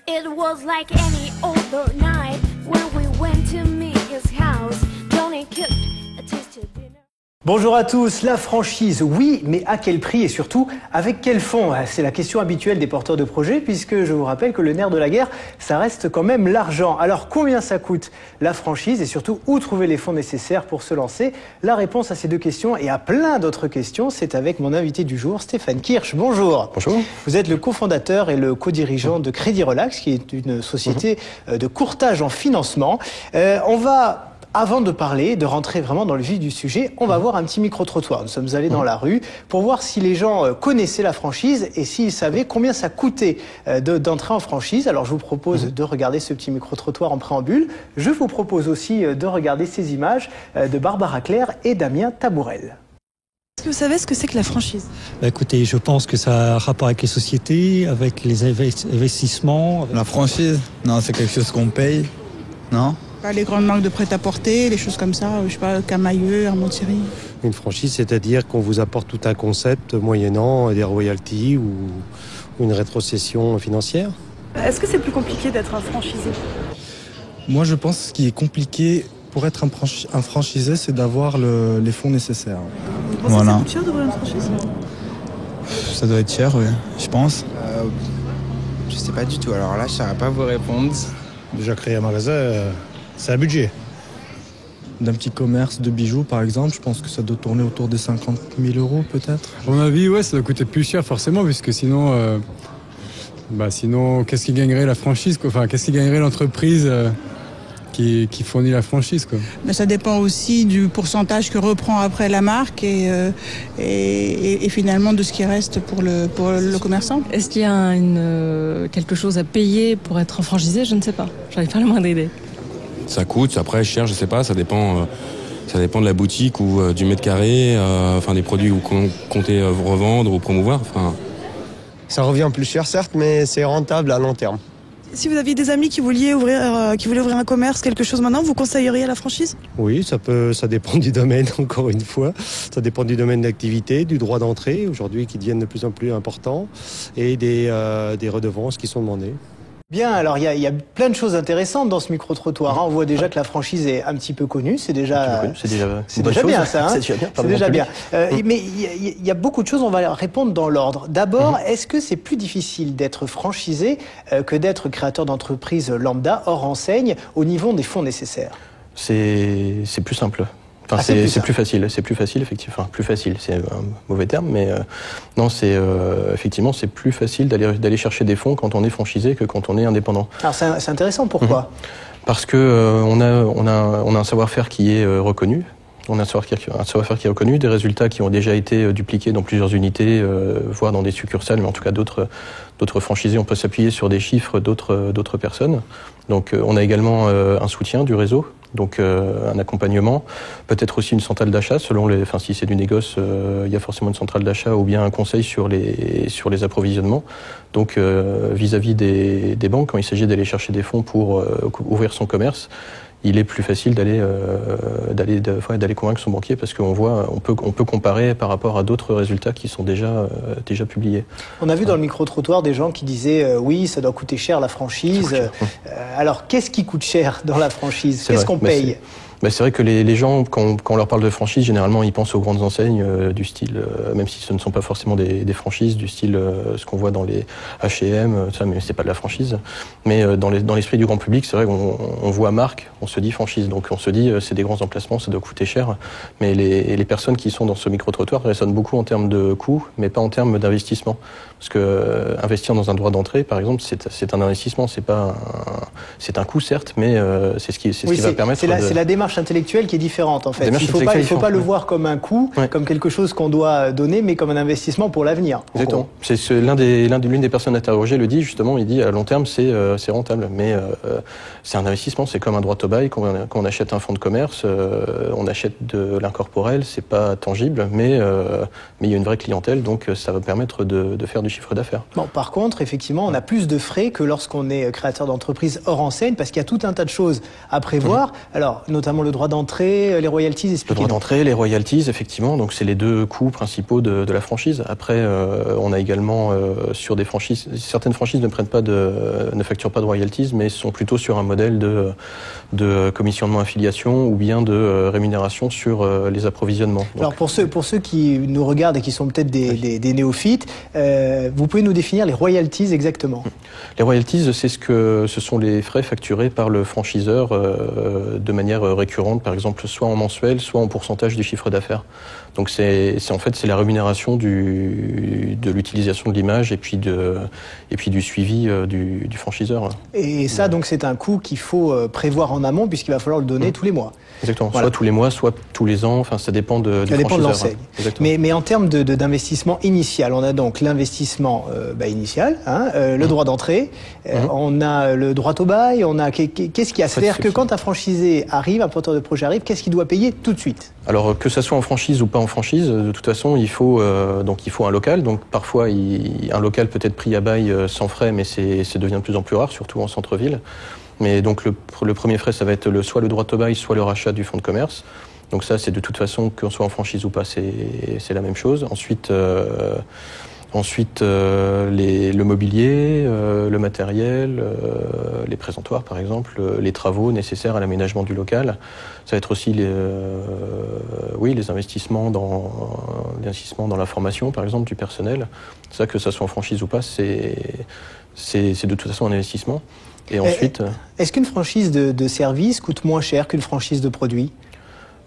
It was like any other night when we went to Mia's house. Johnny cooked a tasty dinner. Bonjour à tous, la franchise, oui, mais à quel prix et surtout avec quel fonds? C'est la question habituelle des porteurs de projets puisque je vous rappelle que le nerf de la guerre, ça reste quand même l'argent. Alors combien ça coûte la franchise et surtout où trouver les fonds nécessaires pour se lancer? La réponse à ces deux questions et à plein d'autres questions, c'est avec mon invité du jour, Stéphane Kirsch. Bonjour. Bonjour. Vous êtes le cofondateur et le co-dirigeant de Crédit Relax, qui est une société de courtage en financement. Avant de parler, de rentrer vraiment dans le vif du sujet, on va voir un petit micro-trottoir. Nous sommes allés dans la rue pour voir si les gens connaissaient la franchise et s'ils savaient combien ça coûtait d'entrer en franchise. Alors je vous propose de regarder ce petit micro-trottoir en préambule. Je vous propose aussi de regarder ces images de Barbara Claire et Damien Tabourel. Est-ce que vous savez ce que c'est que la franchise? Écoutez, je pense que ça a un rapport avec les sociétés, avec les investissements. La franchise, non, c'est quelque chose qu'on paye, non? Les grandes marques de prêt-à-porter, les choses comme ça, je sais pas, Camailleux, Armand-Thierry. Une franchise, c'est-à-dire qu'on vous apporte tout un concept moyennant des royalties ou une rétrocession financière. Est-ce que c'est plus compliqué d'être un franchisé? Moi, je pense que ce qui est compliqué pour être un franchisé, c'est d'avoir les fonds nécessaires. Vous pensez que ça coûte cher d'ouvrir une franchise? Ça doit être cher, oui, je pense. Je sais pas du tout, alors là, je saurais pas vous répondre. Déjà créer un magasin, c'est un budget. D'un petit commerce de bijoux, par exemple, je pense que ça doit tourner autour des 50 000 € peut-être. À mon avis, ouais, ça doit coûter plus cher forcément, puisque sinon, qu'est-ce qui gagnerait la franchise, quoi? Enfin, qu'est-ce qui gagnerait l'entreprise qui fournit la franchise, quoi? Mais ça dépend aussi du pourcentage que reprend après la marque et finalement de ce qui reste pour le commerçant. Est-ce qu'il y a quelque chose à payer pour être franchisé? Je ne sais pas. J'arrive pas à la moindre idée. Ça coûte, après cher, je sais pas, ça dépend de la boutique ou du mètre carré, des produits qu'on comptez revendre ou promouvoir. Ça revient plus cher certes, mais c'est rentable à long terme. Si vous aviez des amis qui voulaient ouvrir un commerce, quelque chose maintenant, vous conseilleriez la franchise? Oui, ça dépend du domaine, encore une fois. Ça dépend du domaine d'activité, du droit d'entrée, aujourd'hui qui deviennent de plus en plus importants, et des redevances qui sont demandées. Bien, alors il y a plein de choses intéressantes dans ce micro-trottoir. On voit déjà que la franchise est un petit peu connue, c'est déjà bien ça. C'est déjà bien. Mais il y a beaucoup de choses, on va répondre dans l'ordre. D'abord, est-ce que c'est plus difficile d'être franchisé que d'être créateur d'entreprise lambda hors enseigne au niveau des fonds nécessaires? C'est plus simple. Enfin, c'est plus facile, effectivement. Enfin, plus facile, c'est un mauvais terme, mais non, effectivement, c'est plus facile d'aller chercher des fonds quand on est franchisé que quand on est indépendant. Alors c'est intéressant, pourquoi? Parce que on a un savoir-faire qui est reconnu. On a un savoir-faire qui est reconnu, des résultats qui ont déjà été dupliqués dans plusieurs unités, voire dans des succursales, mais en tout cas d'autres franchisés. On peut s'appuyer sur des chiffres d'autres personnes. Donc on a également un soutien du réseau, donc un accompagnement, peut-être aussi une centrale d'achat, si c'est du négoce, il y a forcément une centrale d'achat ou bien un conseil sur les approvisionnements. Donc vis-à-vis des banques, quand il s'agit d'aller chercher des fonds pour ouvrir son commerce, il est plus facile d'aller convaincre son banquier parce qu'on peut comparer par rapport à d'autres résultats qui sont déjà publiés. On a vu dans le micro-trottoir des gens qui disaient oui, ça doit coûter cher la franchise. Alors qu'est-ce qui coûte cher dans la franchise? Qu'est-ce qu'on paye? C'est vrai que les gens, quand on leur parle de franchise, généralement ils pensent aux grandes enseignes du style, même si ce ne sont pas forcément des franchises, du style ce qu'on voit dans les H&M, ça, mais c'est pas de la franchise. Mais dans l'esprit du grand public, c'est vrai qu'on voit marque, on se dit franchise, donc on se dit c'est des grands emplacements, ça doit coûter cher. Mais les personnes qui sont dans ce micro-trottoir raisonnent beaucoup en termes de coûts, mais pas en termes d'investissement. Parce que investir dans un droit d'entrée, par exemple, c'est un investissement, c'est un coût certes, mais c'est ce qui va permettre. C'est la démarche intellectuelle qui est différente en fait. Il faut pas le voir comme un coût, comme quelque chose qu'on doit donner, mais comme un investissement pour l'avenir. Exactement. L'une des personnes interrogées le dit justement. Il dit à long terme c'est rentable, mais c'est un investissement. C'est comme un droit au bail quand on achète un fonds de commerce, on achète de l'incorporel, c'est pas tangible, mais il y a une vraie clientèle, donc ça va permettre de faire du chiffre d'affaires. Bon, par contre, effectivement, on a plus de frais que lorsqu'on est créateur d'entreprise hors enseigne, parce qu'il y a tout un tas de choses à prévoir. Alors, notamment notamment le droit d'entrée, les royalties, Le droit d'entrée, les royalties, effectivement, donc c'est les deux coûts principaux de la franchise. Après, on a également sur des franchises, certaines franchises ne facturent pas de royalties, mais sont plutôt sur un modèle de commissionnement affiliation ou bien de rémunération sur les approvisionnements. Donc, alors pour ceux qui nous regardent et qui sont peut-être des néophytes, vous pouvez nous définir les royalties exactement? Les royalties, ce sont les frais facturés par le franchiseur de manière récurrente, par exemple soit en mensuel, soit en pourcentage du chiffre d'affaires. Donc c'est la rémunération de l'utilisation de l'image et puis du suivi du franchiseur. Et ça, donc, c'est un coût qu'il faut prévoir en amont puisqu'il va falloir le donner tous les mois. Exactement. Voilà. Soit tous les mois, soit tous les ans. Enfin, ça dépend du franchiseur. De l'enseigne. Mais en termes d'investissement initial, on a donc l'investissement initial, le droit d'entrée, on a le droit au bail, on a qu'est-ce qu'il y a? C'est-à-dire que quand un franchisé arrive, un porteur de projet arrive, qu'est-ce qu'il doit payer tout de suite? Alors que ça soit en franchise ou pas en franchise, de toute façon, il faut un local. Donc parfois, un local peut être pris à bail sans frais, mais ça devient de plus en plus rare, surtout en centre-ville. Mais donc le premier frais, ça va être soit le droit au bail, soit le rachat du fonds de commerce. Donc ça, c'est de toute façon, qu'on soit en franchise ou pas, c'est la même chose. Ensuite, le mobilier, le matériel, les présentoirs par exemple, les travaux nécessaires à l'aménagement du local. Ça va être aussi les investissements dans la formation par exemple du personnel. Ça, que ça soit en franchise ou pas, c'est de toute façon un investissement. Et ensuite, est-ce qu'une franchise de service coûte moins cher qu'une franchise de produits?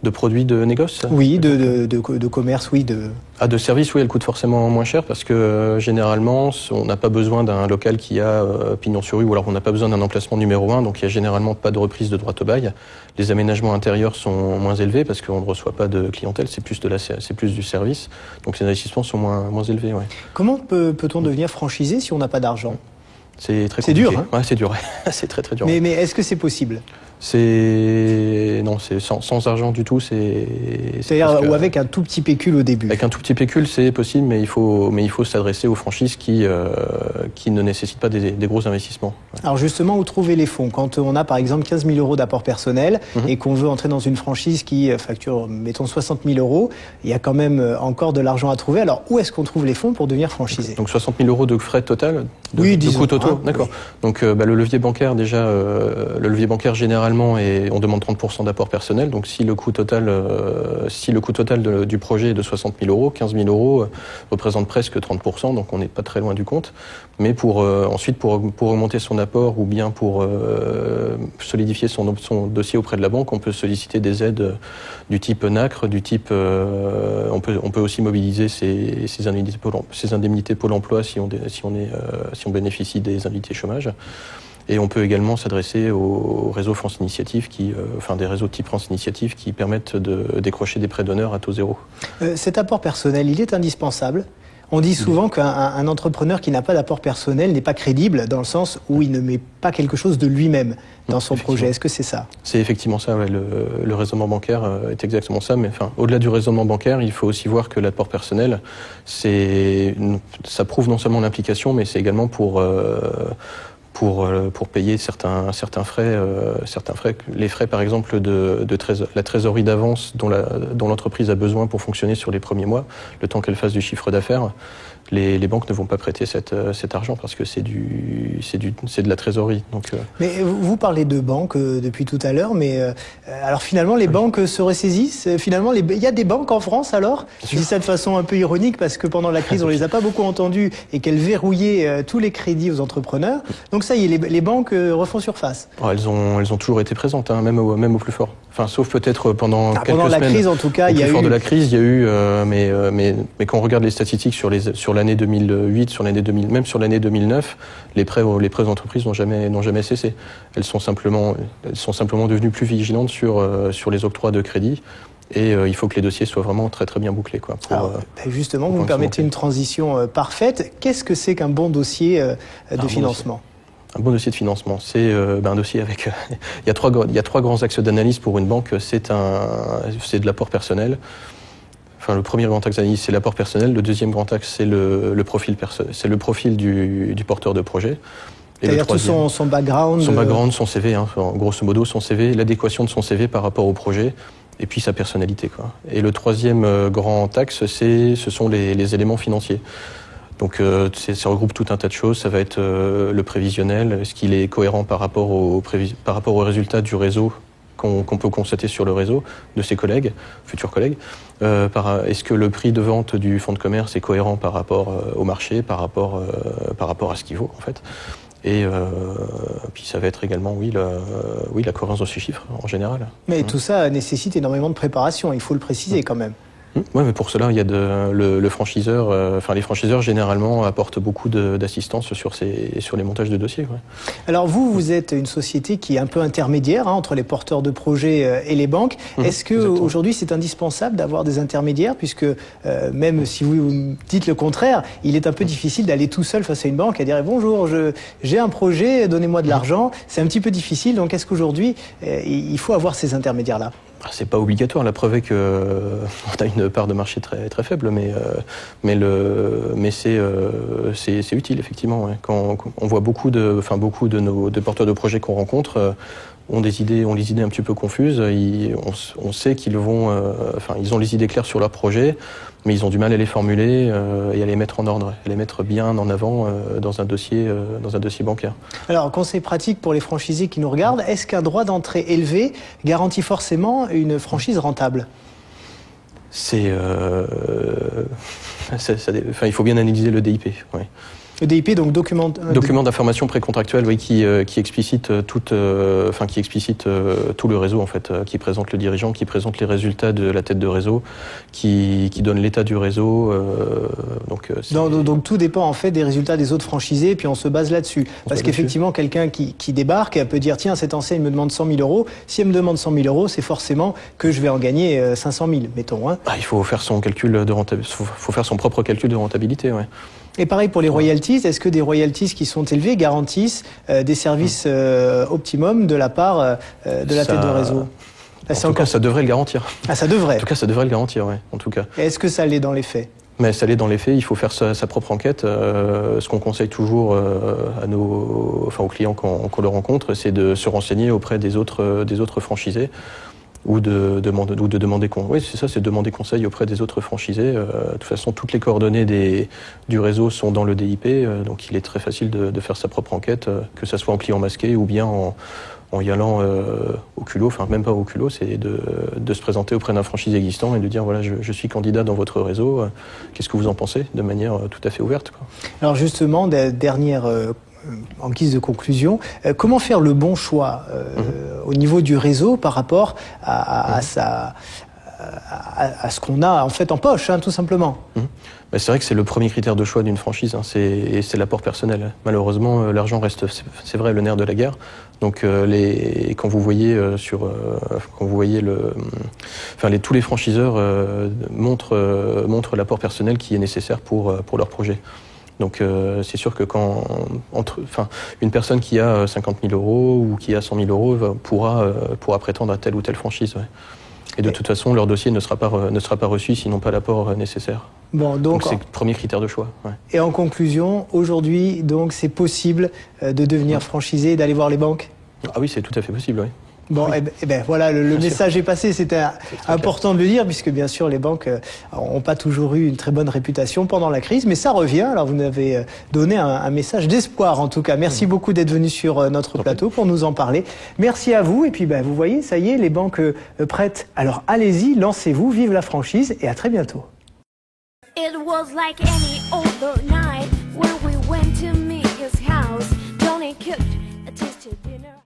De produits de négoce? Oui, de commerce, oui. De service, oui, elle coûte forcément moins cher parce que généralement, on n'a pas besoin d'un local qui a pignon sur rue ou alors on n'a pas besoin d'un emplacement numéro 1, donc il n'y a généralement pas de reprise de droit au bail. Les aménagements intérieurs sont moins élevés parce qu'on ne reçoit pas de clientèle, c'est plus du service, donc les investissements sont moins élevés. Ouais. Comment peut-on devenir franchisé si on n'a pas d'argent? C'est très compliqué. C'est dur, hein? Ouais, c'est dur. C'est très très dur. Mais est-ce que c'est possible? Non, c'est sans argent du tout. C'est-à-dire ou avec un tout petit pécule au début. Avec un tout petit pécule, c'est possible, mais il faut s'adresser aux franchises qui ne nécessitent pas des gros investissements. Alors justement, où trouver les fonds? Quand on a par exemple 15 000 euros d'apport personnel et qu'on veut entrer dans une franchise qui facture, mettons 60 000 euros, il y a quand même encore de l'argent à trouver. Alors où est-ce qu'on trouve les fonds pour devenir franchisé? Donc 60 000 euros de frais total, de coûts totaux, d'accord. Oui. Donc le levier bancaire déjà, le levier bancaire généralement on demande 30% d'apport personnel. Donc si le coût total du projet est de 60 000 euros, 15 000 euros représente presque 30%, donc on n'est pas très loin du compte. Mais ensuite pour augmenter son apport ou bien pour solidifier son dossier auprès de la banque, on peut solliciter des aides du type NACRE, du type on peut aussi mobiliser ces indemnités Pôle emploi si on bénéficie des indemnités chômage. Et on peut également s'adresser au réseau France Initiative, des réseaux type France Initiative qui permettent de décrocher des prêts d'honneur à taux zéro. Cet apport personnel, il est indispensable. On dit souvent qu'un entrepreneur qui n'a pas d'apport personnel n'est pas crédible dans le sens où il ne met pas quelque chose de lui-même dans son projet. Est-ce que c'est ça? C'est effectivement ça, ouais. Le raisonnement bancaire est exactement ça. Mais au-delà du raisonnement bancaire, il faut aussi voir que l'apport personnel, ça prouve non seulement l'implication, mais c'est également pour payer certains frais, les frais par exemple la trésorerie d'avance dont l'entreprise a besoin pour fonctionner sur les premiers mois, le temps qu'elle fasse du chiffre d'affaires. Les banques ne vont pas prêter cet argent parce que c'est de la trésorerie. Donc, Mais vous parlez de banques depuis tout à l'heure, mais alors finalement les banques se ressaisissent. Finalement, il y a des banques en France alors. Je dis ça de façon un peu ironique parce que pendant la crise on les a pas beaucoup entendues et qu'elles verrouillaient tous les crédits aux entrepreneurs. Donc ça y est, les banques refont surface. Elles ont toujours été présentes, hein, même au plus fort. Enfin, sauf peut-être pendant quelques semaines. Pendant la crise en tout cas, il y a eu. Au plus fort de la crise, il y a eu, mais quand on regarde les statistiques sur l'année 2008, même sur l'année 2009, les prêts aux entreprises n'ont jamais cessé. Elles sont simplement devenues plus vigilantes sur les octrois de crédit. Et il faut que les dossiers soient vraiment très très bien bouclés, quoi. Justement, vous me permettez une transition parfaite. Qu'est-ce que c'est qu'un bon dossier de financement? Un bon dossier de financement, c'est un dossier avec. Il y a trois grands axes d'analyse pour une banque. C'est de l'apport personnel. Enfin, le premier grand axe d'analyse, c'est l'apport personnel. Le deuxième grand axe, c'est le profil du porteur de projet. C'est-à-dire tout son background. Son background, son CV, hein, grosso modo son CV, l'adéquation de son CV par rapport au projet, et puis sa personnalité, quoi. Et le troisième grand axe, ce sont les éléments financiers. Donc ça regroupe tout un tas de choses. Ça va être le prévisionnel, est-ce qu'il est cohérent par rapport aux résultats du réseau qu'on peut constater sur le réseau de ses collègues, futurs collègues. Est-ce que le prix de vente du fonds de commerce est cohérent par rapport au marché, par rapport à ce qu'il vaut, en fait. Et puis ça va être également, la cohérence de ces chiffres en général. Mais tout ça nécessite énormément de préparation, il faut le préciser quand même. Oui, mais pour cela, il y a le franchiseur. Les franchiseurs généralement apportent beaucoup d'assistance sur les montages de dossiers. Ouais. Alors vous êtes une société qui est un peu intermédiaire entre les porteurs de projets et les banques. Est-ce que aujourd'hui c'est indispensable d'avoir des intermédiaires, puisque même si vous dites le contraire, il est un peu difficile d'aller tout seul face à une banque et dire bonjour, j'ai un projet, donnez-moi de l'argent. C'est un petit peu difficile. Donc est-ce qu'aujourd'hui il faut avoir ces intermédiaires-là? C'est pas obligatoire. La preuve est que on a une part de marché très très faible, mais c'est utile effectivement. Ouais. Quand on voit beaucoup de porteurs de projets qu'on rencontre ont des idées un petit peu confuses. On sait qu'ils ils ont les idées claires sur leur projet, mais ils ont du mal à les formuler et à les mettre en ordre, à les mettre bien en avant dans un dossier bancaire. Alors, conseil pratique pour les franchisés qui nous regardent, est-ce qu'un droit d'entrée élevé garantit forcément une franchise rentable ? Il faut bien analyser le DIP. Ouais. Le DIP, donc document d'information précontractuelle, oui, qui explicite tout le réseau en fait, qui présente le dirigeant, qui présente les résultats de la tête de réseau, qui donne l'état du réseau. Donc tout dépend en fait des résultats des autres franchisés, puis on se base là-dessus. Parce qu'effectivement, quelqu'un qui débarque peut dire tiens, cette enseigne me demande 100 000 euros. Si elle me demande 100 000 euros, c'est forcément que je vais en gagner 500 000, mettons. Hein. Il faut faire son calcul de rentabilité. Faut faire son propre calcul de rentabilité, ouais. Et pareil pour les royalties, est-ce que des royalties qui sont élevées garantissent des services optimum de la part de la tête de réseau ? En tout cas, ça devrait le garantir. Ah, ça devrait ? En tout cas, ça devrait le garantir, oui, en tout cas. Et est-ce que ça l'est dans les faits ? Mais ça l'est dans les faits, il faut faire sa propre enquête. Ce qu'on conseille toujours aux clients qu'on le rencontre, c'est de se renseigner auprès des autres franchisés. Ou de demander conseil auprès des autres franchisés. De toute façon, toutes les coordonnées du réseau sont dans le DIP, donc il est très facile de faire sa propre enquête, que ça soit en client masqué ou bien en y allant au culot, enfin même pas au culot, c'est de se présenter auprès d'un franchisé existant et de dire voilà, je suis candidat dans votre réseau, qu'est-ce que vous en pensez, de manière tout à fait ouverte, quoi. Alors justement, dernière en guise de conclusion, comment faire le bon choix au niveau du réseau par rapport à ce qu'on a en fait en poche, tout simplement. C'est vrai que c'est le premier critère de choix d'une franchise, c'est l'apport personnel. Malheureusement, l'argent reste, c'est vrai, le nerf de la guerre. Donc quand vous voyez tous les franchiseurs montrent l'apport personnel qui est nécessaire pour leur projet. Donc c'est sûr que une personne qui a 50 000 euros ou qui a 100 000 euros pourra prétendre à telle ou telle franchise. Ouais. Et de toute façon, leur dossier ne sera pas reçu s'ils n'ont pas l'apport nécessaire. Bon, donc c'est le premier critère de choix. Ouais. Et en conclusion, aujourd'hui, donc c'est possible de devenir franchisé et d'aller voir les banques ? Ah oui, c'est tout à fait possible, oui. Bon, oui. Voilà, le message est passé. C'était important de le dire, puisque bien sûr, les banques n'ont pas toujours eu une très bonne réputation pendant la crise, mais ça revient. Alors, vous nous avez donné un message d'espoir, en tout cas. Merci beaucoup d'être venu sur notre plateau pour nous en parler. Merci à vous. Et puis, vous voyez, ça y est, les banques prêtes. Alors, allez-y, lancez-vous, vive la franchise et à très bientôt. It was like any other night when we went to meet his house. Johnny cooked a tasty dinner.